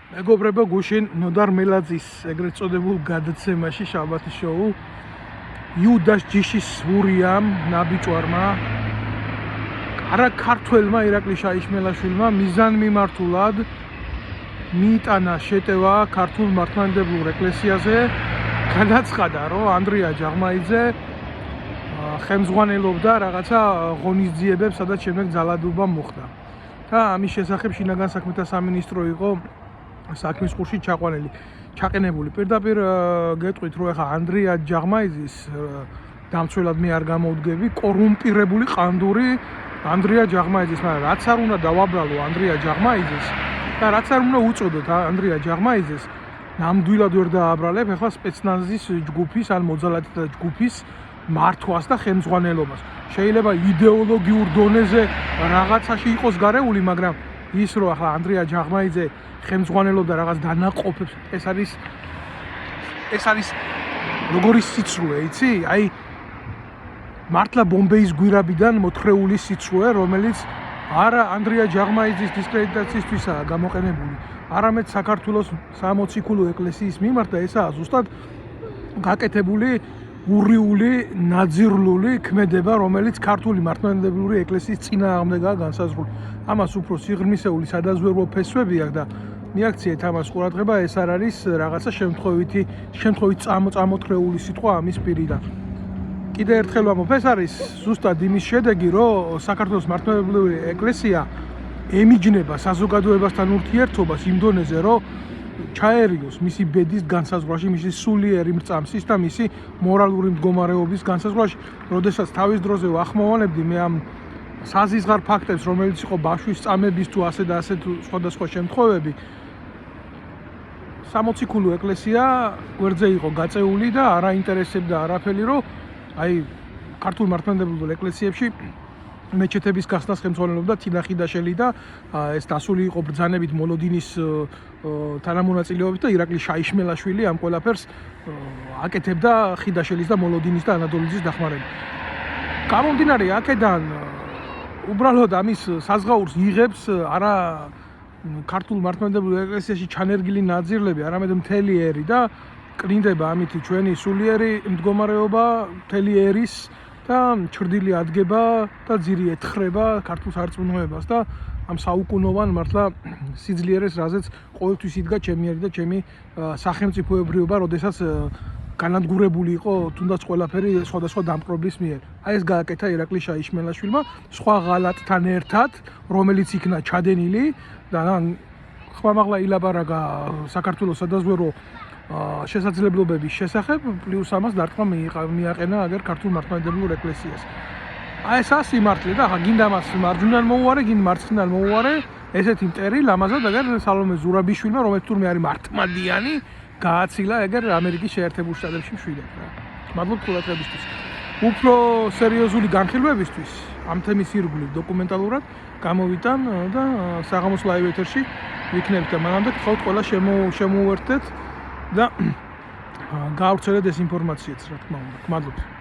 მეგობრებო, გუშინ ნოდარ მელაძის ეგრეთ წოდებულ გადაცემაში შაბათის შოუ იუდას ჯიშის სვურიამ ნაბიჭვარმა არა ქართველმა ირაკლი შაიშმელაშვილმა მიზანმიმართულად მიიტანა შეტევა ქართულ მართლმადიდებლურ ეკლესიაზე, გადაცხადა, რომ ანდრია ჯაღმაიძე ხელმძღვანელობდა რაღაცა ღონისძიებებს, სადაც შემდეგ ძალადობა მოხდა. და ამის შესახებ შინაგან საქმეთა სამინისტრო იყო საქმის ყურში ჩაყენებული. პირდაპირ გეტყვით, რომ ეხა ანდრია ჯაღმაიძის დამცველად მე არ გამოვდგები, კორუმპირებული ყანდური ანდრია ჯაღმაიძის, მაგრამ რაც არ უნდა დავაბრალო ანდრია ჯაღმაიძის და რაც არ უნდა უწოდოთ ანდრია ჯაღმაიძეს, ნამდვილად ვერ დააბრალებ ეხლა სპეცნაზის ჯგუფის ან მოძალადეთა ჯგუფის მართვას და ხელმძღვანელობას. შეიძლება იდეოლოგიურ დონეზე რაღაცაში იყოს გარეული, მაგრამ ის რომ ახლა ანდრია ჯაღმაიძე ხელმძღვანელობდა რაღაც დანაყოფებს, ეს არის როგორი სიცრუე, იცი? აი მართლა ბომბეის გვირაბიდან მოთხრეული სიცრუე, რომელიც არა ანდრია ჯაღმაიძის დისკრედიტაციისთვისაა გამოყენებული, არამედ საქართველოს სამოციქულო ეკლესიის მიმართ და ესაა ზუსტად გაკეთებული ურიული ნაძირლული ქმედება, რომელიც ქართული მართლმადიდებლური ეკლესიის წინააღმდეგაა განსაზღვრული. ამას უფრო სიღრმისეული სადაზვერვო ფესვები აქვს და მიაქციეთ ამას ყურადღება, ეს არ არის რაღაცა შემთხვევით წამოთხრეული სიტყვა ამის პირიდან. კიდე ერთხელ ვამბობ, ეს არის ზუსტად იმის შედეგი, რომ საქართველოს მართლმადიდებლური ეკლესია ემიჯნება საზოგადოებასთან ურთიერთობას იმ დონეზე, რომ ჩაერიოს მისი ბედის განსაზღვრაში, მისი სულიერი მრწამსის და მისი მორალური მდგომარეობის განსაზღვრაში. როდესაც თავის დროზე ვახმოვანებდი მე ამ საზიზღარ ფაქტებს, რომელიც იყო ბაშვის წამების თუ ასე და ასე თუ სხვადასხვა შემთხვევები, სამოციქულო ეკლესია გვერდზე იყო გაწეული და არ აინტერესებდა არაფერი, რომ აი ქართულ მართლმადიდებლურ ეკლესიებში მეჩეთების გახსნას ხელმძღვანელობდა თინა ხიდაშელი და ეს დასული იყო ბრძანებით მოლოდინის თანამონაწილეობით და ირაკლი შაიშმელაშვილი ამ ყველაფერს აკეთებდა ხიდაშელის და მოლოდინის და ანადოლიძის დახმარებით. გამომდინარე აქედან უბრალოდ ამის საზღაურს იღებს არა ქართულ მართლმადიდებლურ ეკლესიაში ჩანერგილი ნაძირლები, არამედ მთელი ერი და კრინდება ამითი ჩვენი სულიერი მდგომარეობა მთელი ერის და ჩრდილი ადგება და ძირი ეთხრება ქართულ სარწმუნოებას და ამ საუკუნოვან მართლა სიძლიერეს, რაზეც ყოველთვის იდგა ჩემი ერი და ჩემი სახელმწიფოებრიობა, როდესაც განადგურებული იყო თუნდაც ყველაფერი სხვადასხვა დამპყრობის მიერ. აი ეს გააკეთა ირაკლი შაიშმელაშვილმა სხვა ღალატთან ერთად, რომელიც იქნა ჩადენილი და ხმამაღლა ილაპარაკა საქართველოს სადაზვერვო შესაძლებლობების შესახებ, პლუს ამას დარტყმა მიაყენა აგერ ქართულ მართლმადიდებლურ ეკლესიას. აი ესაა სიმართლე და ახლა გინდა მას მარჯვნიდან მოუვარე, გინდა მარცხნიდან მოუვარე, ესეთი მტერი ლამაზად აგერ სალომე ზურაბიშვილმა, რომელიც თურმე არის მართლმადიანი, გააცილა ეგერ ამერიკის შეერთებულ შტატებში მშვიდად. მადლობ ყურადღებისთვის. უფრო სერიოზული განხილვებისთვის ამ თემის ირგვლივ დოკუმენტალურად გამოვიტან და საღამოს ლაივ ეთერში ვიქნებით და მანამდე გთხოვთ ყველა შემოუერთდეთ და გაავრცელეთ ეს ინფორმაციაც, რა თქმა უნდა. მადლობთ.